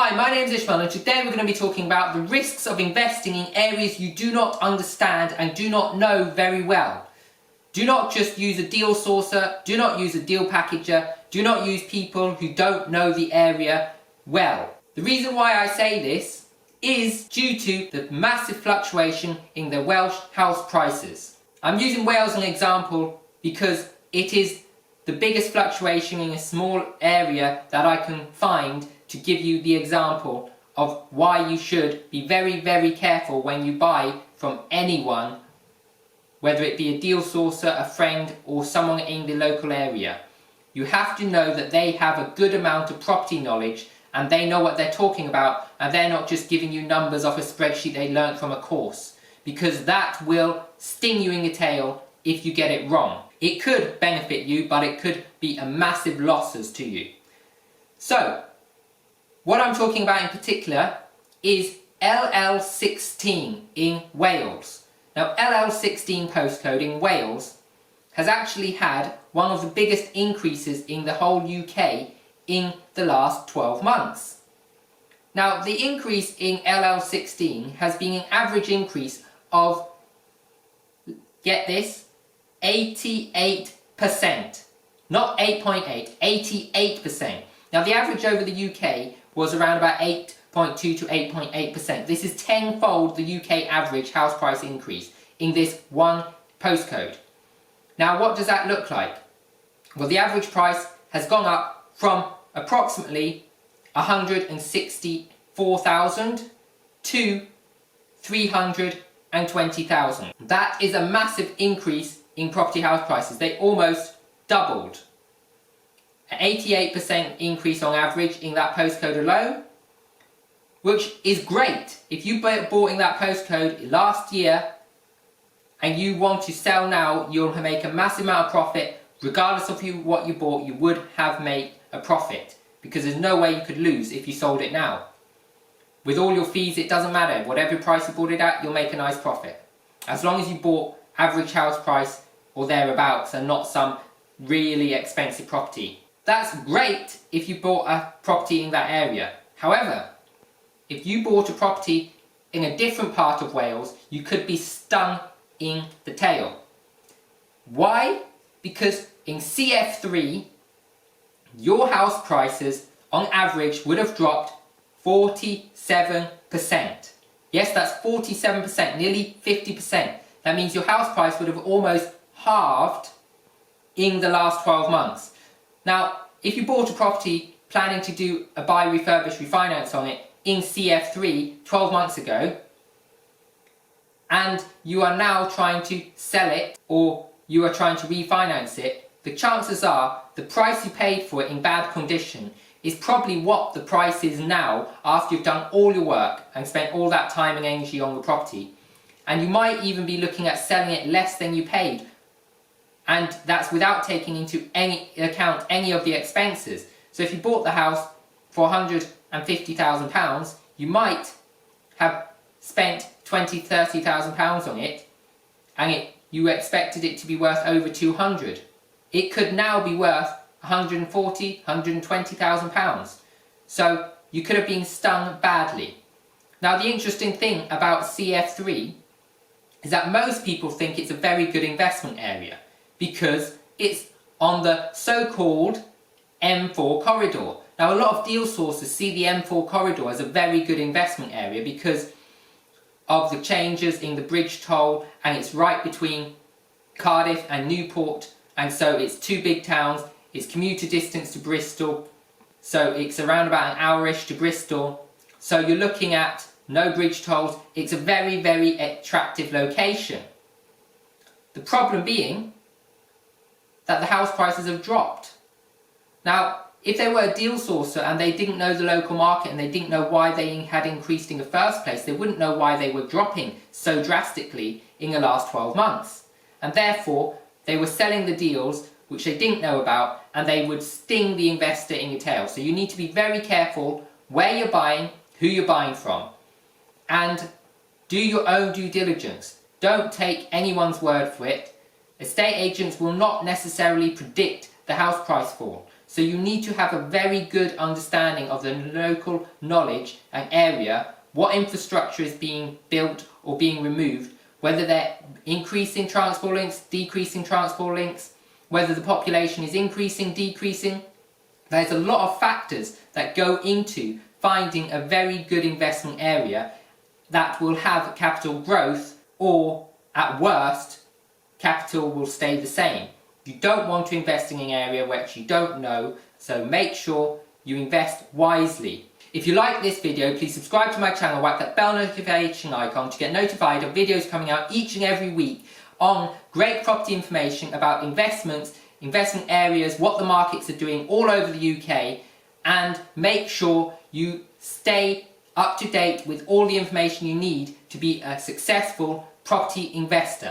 Hi, my name is Ishmael and today we're going to be talking about the risks of investing in areas you do not understand and do not know very well. Do not just use a deal sourcer, do not use a deal packager, do not use people who don't know the area well. The reason why I say this is due to the massive fluctuation in the Welsh house prices. I'm using Wales as an example because it is the biggest fluctuation in a small area that I can find to give you the example of why you should be very, very careful when you buy from anyone, whether it be a deal sourcer, a friend, or someone in the local area. You have to know that they have a good amount of property knowledge and they know what they're talking about and they're not just giving you numbers off a spreadsheet they learnt from a course, because that will sting you in the tail if you get it wrong. It could benefit you, but it could be a massive losses to you. So, what I'm talking about in particular is LL16 in Wales. Now, LL16 postcode in Wales has actually had one of the biggest increases in the whole UK in the last 12 months. Now, the increase in LL16 has been an average increase of, get this, 88%. Not 8.8, 88%. Now, the average over the UK was around about 8.2 to 8.8%. This is tenfold the UK average house price increase in this one postcode. Now, what does that look like? Well, the average price has gone up from approximately 164,000 to 320,000. That is a massive increase in property house prices. They almost doubled. An 88% increase on average in that postcode alone, which is great. If you bought in that postcode last year and you want to sell now, you'll make a massive amount of profit. Regardless of what you bought, you would have made a profit, because there's no way you could lose if you sold it now. With all your fees, it doesn't matter. Whatever price you bought it at, you'll make a nice profit. As long as you bought average house price or thereabouts and not some really expensive property. That's great if you bought a property in that area. However, if you bought a property in a different part of Wales, you could be stung in the tail. Why? Because in CF3, your house prices on average would have dropped 47%. Yes, that's 47%, nearly 50%. That means your house price would have almost halved in the last 12 months. Now, if you bought a property planning to do a buy, refurbish, refinance on it in CF3 12 months ago, and you are now trying to sell it or you are trying to refinance it, the chances are the price you paid for it in bad condition is probably what the price is now after you've done all your work and spent all that time and energy on the property. And you might even be looking at selling it less than you paid. And that's without taking into account any of the expenses. So if you bought the house for £150,000, you might have spent £20,000, £30,000 on it, and you expected it to be worth over 200. It could now be worth £140,000, £120,000. So you could have been stung badly. Now, the interesting thing about CF3 is that most people think it's a very good investment area because it's on the so-called M4 corridor. Now, a lot of deal sources see the M4 corridor as a very good investment area because of the changes in the bridge toll, and it's right between Cardiff and Newport, and so it's two big towns. It's commuter distance to Bristol, so it's around about an hour-ish to Bristol. So you're looking at no bridge tolls. It's a very, very attractive location. The problem being that the house prices have dropped. Now, if they were a deal sourcer and they didn't know the local market and they didn't know why they had increased in the first place, they wouldn't know why they were dropping so drastically in the last 12 months. And therefore, they were selling the deals which they didn't know about, and they would sting the investor in the tail. So you need to be very careful where you're buying, who you're buying from, and do your own due diligence. Don't take anyone's word for it. Estate agents will not necessarily predict the house price fall. So you need to have a very good understanding of the local knowledge and area, what infrastructure is being built or being removed, whether they're increasing transport links, decreasing transport links, whether the population is increasing, decreasing. There's a lot of factors that go into finding a very good investment area that will have capital growth, or at worst, capital will stay the same. You don't want to invest in an area which you don't know, so make sure you invest wisely. If you like this video, please subscribe to my channel, whack that bell notification icon to get notified of videos coming out each and every week on great property information about investments, investment areas, what the markets are doing all over the UK, and make sure you stay up to date with all the information you need to be a successful property investor.